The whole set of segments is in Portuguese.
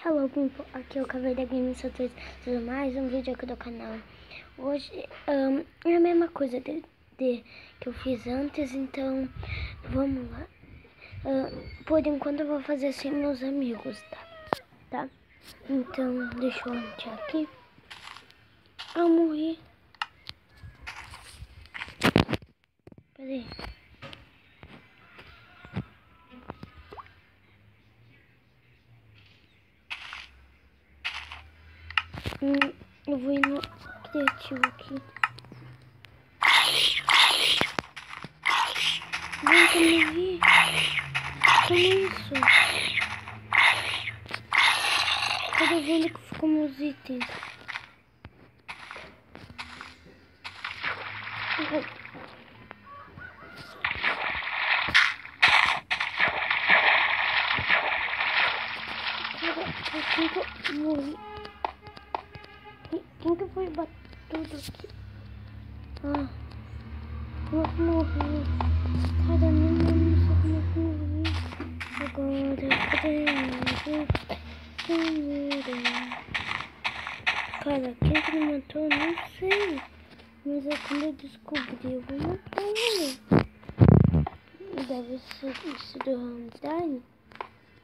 Hello people, aqui é o Caveira da Game Solteiro, mais um vídeo aqui do canal. Hoje é a mesma coisa que eu fiz antes, então vamos lá. Por enquanto eu vou fazer sem meus amigos, tá? Então deixa eu entrar aqui. Eu morri. Peraí. Eu vou ir no criativo aqui. Nunca me vi. Como isso? Tô vendo que ficou meus itens. Quem que eu morri? Quem que foi batudo aqui? Eu morri. Cara, nem sei como eu morri. Agora cara, quem que me matou? Eu não sei. Mas é quando eu descobri, eu vou matar ele. Deve ser isso do Randai.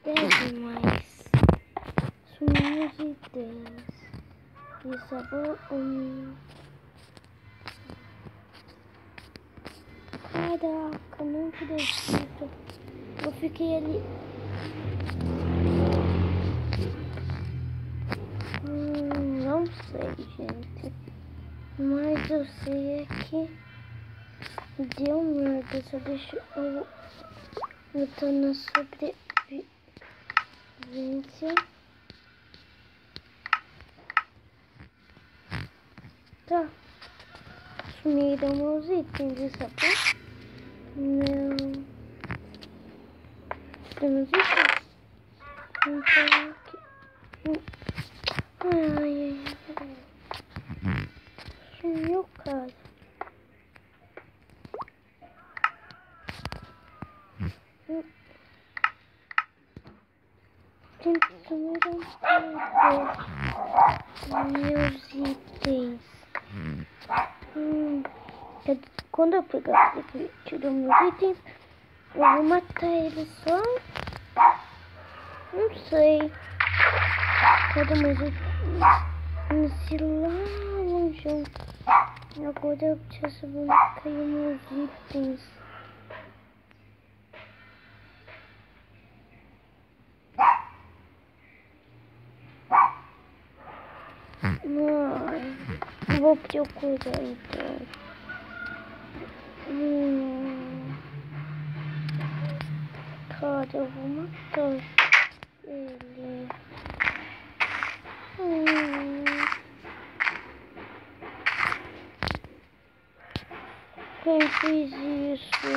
Deve, mas sumiu as ideias. E sabor Caraca, não acredito. Eu fiquei ali. Não sei, gente. Mas eu sei é que deu merda. Só deixa eu tô na sobrevivência. Tá. Sumiram meus itens de sabor. Não. Temos itens. Então aqui. Ai. Sumiu, cara. Sumiram meus itens. Quando eu pegar e tirar meus itens, eu vou matar ele só. Não sei. Cadê meus itens? Nesse lá longe. Agora eu preciso buscar meus itens. Não vou procurar então. Cara, eu vou matar ele. Quem fez isso?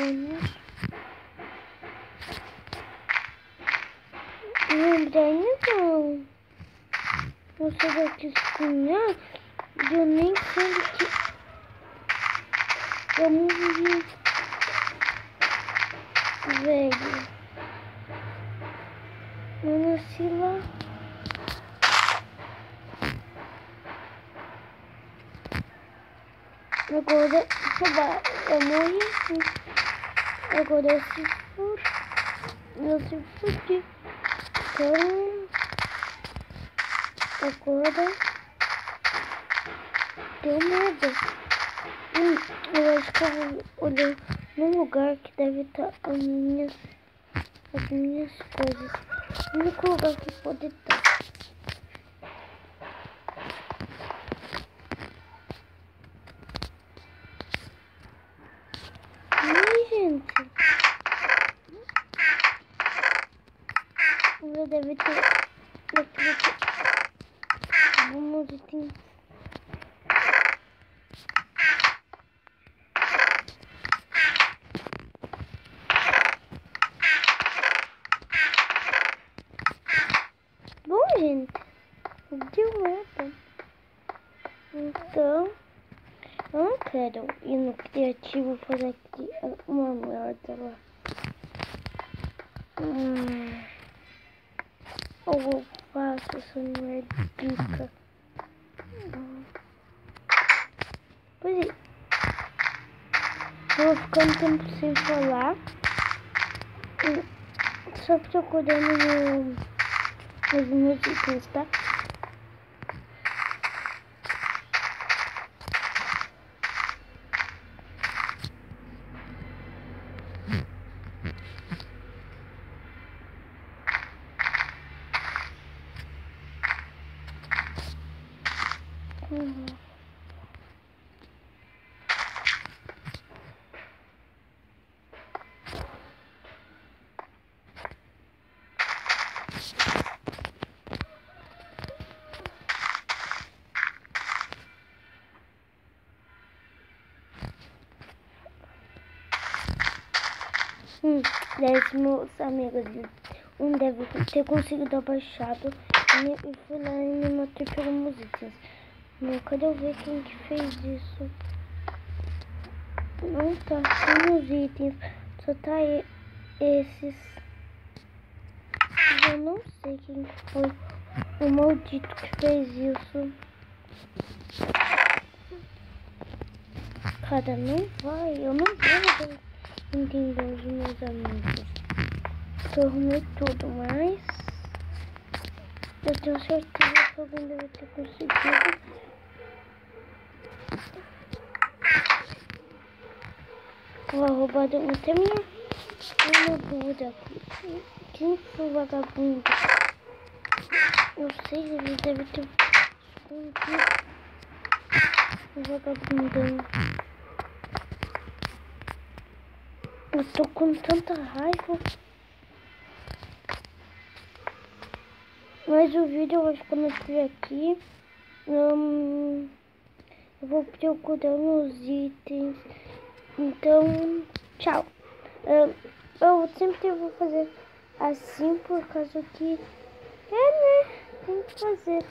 Lembrei não. Você vai cozinhar? Eu nem sei o que eu morri. Velho. Eu nasci lá. Agora eu morri. Agora eu se fudi. Então, agora deu medo. Eu acho que eu vou olhar num lugar que deve estar as minhas coisas. O único lugar que pode estar. Ai, gente. Eu deve ter. Vamos ver. Bom, gente. Deu merda. Então, eu não quero ir no criativo fazer aqui uma merda lá. Eu vou faço, isso não é dica. Pois é. Eu vou ficando tempo sem falar. Só procurando nos meus itens, tá? Dez meus amigos, deve ter conseguido abaixado e fui lá e me matei pelos itens. Não, cadê eu ver quem que fez isso? Não tá sem os itens, só tá esses. Eu não sei quem foi o maldito que fez isso. Cara, não vai, eu não vou entender os meus amigos. Eu arrumei tudo, mas eu tenho certeza que alguém deve ter conseguido. Vou roubar até minha dúvida aqui. Quem foi o vagabundo? Eu sei, ele deve ter escondido o vagabundo. Eu tô com tanta raiva. Mas o vídeo vai ficando por aqui. Eu vou procurar nos itens. Então, tchau. Eu sempre vou fazer assim por causa que né? Tem que fazer.